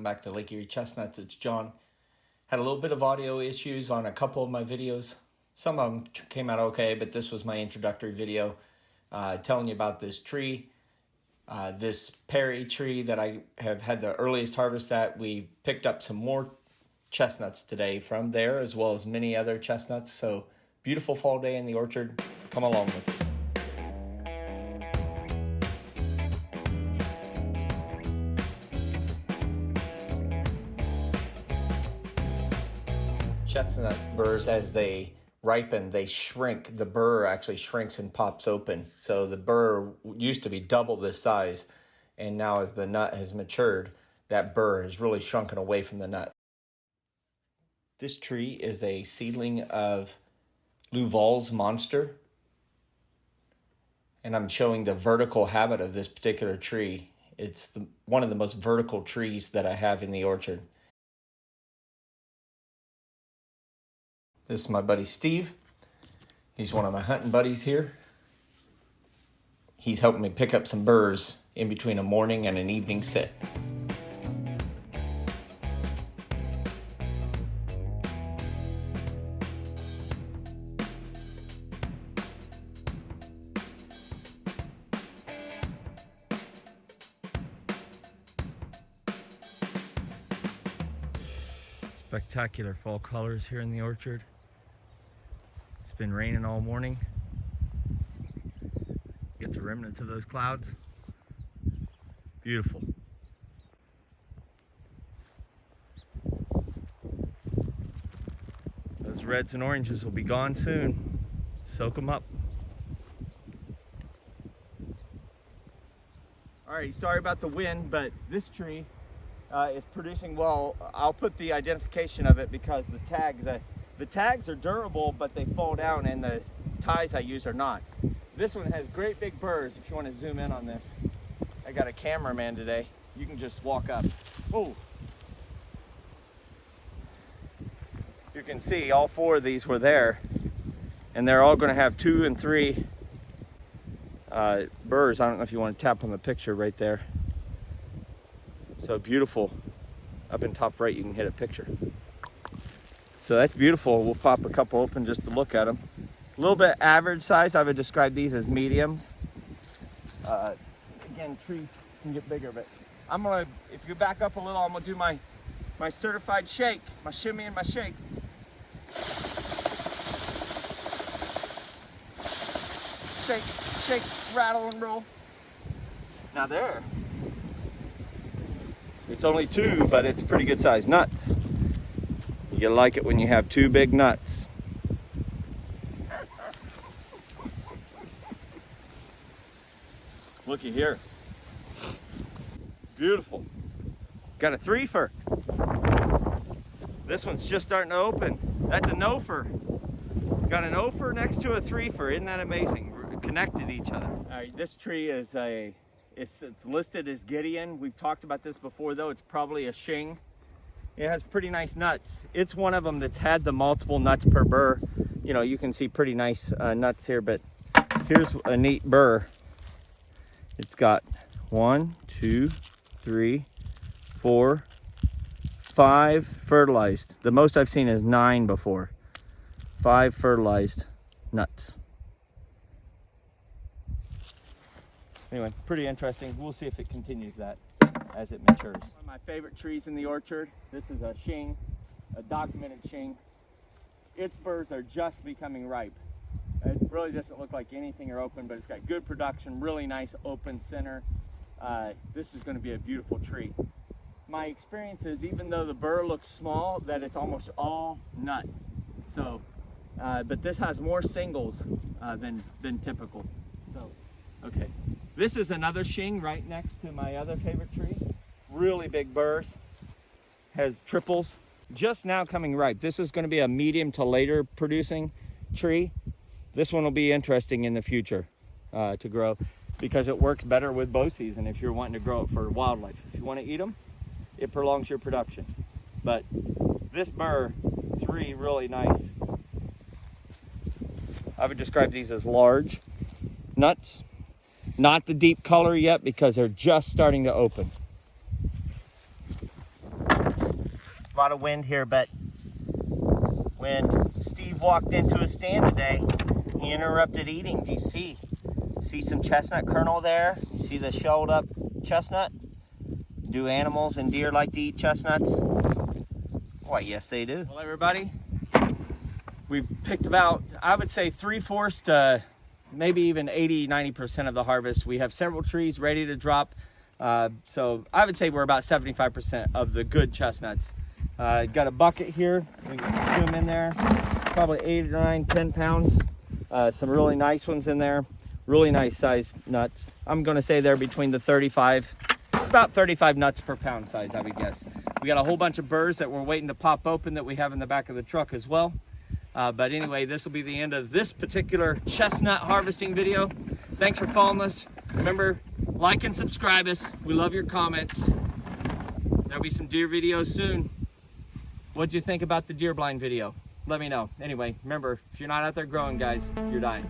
welcome back to Lake Erie Chestnuts. It's John. Had a little bit of audio issues on a couple of my videos. Some of them came out okay, but this was my introductory video telling you about this tree, this Perry tree that I have had the earliest harvest at. We picked up some more chestnuts today from there, as well as many other chestnuts. So beautiful fall day in the orchard. Come along with us. Chestnut burrs, as they ripen, they shrink. The burr actually shrinks and pops open. So the burr used to be double this size, and now as the nut has matured, that burr has really shrunken away from the nut. This tree is a seedling of Luvall's monster, and I'm showing the vertical habit of this particular tree. It's one of the most vertical trees that I have in the orchard. This is my buddy Steve. He's one of my hunting buddies here. He's helping me pick up some burrs in between a morning and an evening sit. Spectacular fall colors here in the orchard. It's been raining all morning. Get the remnants of those clouds. Beautiful. Those reds and oranges will be gone soon. Soak them up. Alright, sorry about the wind, but this tree is producing well. I'll put the identification of it because the tags are durable, but they fall down, and the ties I use are not. This one has great big burrs. If you want to zoom in on this, I got a cameraman today. You can just walk up. Oh, you can see all four of these were there, and they're all going to have 2 and 3 burrs. I don't know if you want to tap on the picture right there. So beautiful. Up in top right, you can hit a picture. So that's beautiful. We'll pop a couple open just to look at them. A little bit average size. I would describe these as mediums. Again, trees can get bigger, but I'm gonna, if you back up a little, I'm gonna do my certified shake, my shimmy and my shake. Shake, shake, rattle and roll. Now there. It's only 2, but it's pretty good sized nuts. You like it when you have 2 big nuts. Looky here. Beautiful. Got a 3-fer. This one's just starting to open. That's a no-fer. Got an O-fer next to a 3-fer. Isn't that amazing? We're connected to each other. All right, this tree is it's listed as Gideon. We've talked about this before though. It's probably a Shing. It has pretty nice nuts. It's one of them that's had the multiple nuts per burr. You know, you can see pretty nice nuts here, but here's a neat burr. It's got 1, 2, 3, 4, 5 fertilized. The most I've seen is 9 before. 5 fertilized nuts. Anyway, pretty interesting. We'll see if it continues that as it matures. One of my favorite trees in the orchard. This is a Shing, a documented Shing. Its burrs are just becoming ripe. It really doesn't look like anything are open, but it's got good production, really nice open center. This is going to be a beautiful tree. My experience is, even though the burr looks small, that it's almost all nut. So, but this has more singles than typical. So, okay. This is another Shing right next to my other favorite tree. Really big burrs, has triples, just now coming ripe. This is going to be a medium to later producing tree. This one will be interesting in the future to grow because it works better with bow season if you're wanting to grow it for wildlife. If you want to eat them, it prolongs your production. But this burr, 3 really nice. I would describe these as large nuts. Not the deep color yet because they're just starting to open. A lot of wind here, but when Steve walked into his stand today, he interrupted eating. Do you see? See some chestnut kernel there? You see the shelled up chestnut? Do animals and deer like to eat chestnuts? Why, yes they do. Well, everybody, we've picked about, I would say 3/4 to maybe even 80-90% of the harvest. We have several trees ready to drop. So I would say we're about 75% of the good chestnuts. Got a bucket here. We can put them in there. Probably 8 or 9, 10 pounds. Some really nice ones in there. Really nice sized nuts. I'm going to say they're between the 35, about 35 nuts per pound size, I would guess. We got a whole bunch of burrs that we're waiting to pop open that we have in the back of the truck as well. But anyway, this will be the end of this particular chestnut harvesting video. Thanks for following us. Remember, like and subscribe us. We love your comments. There'll be some deer videos soon. What'd you think about the deer blind video? Let me know. Anyway, remember, if you're not out there growing, guys, you're dying.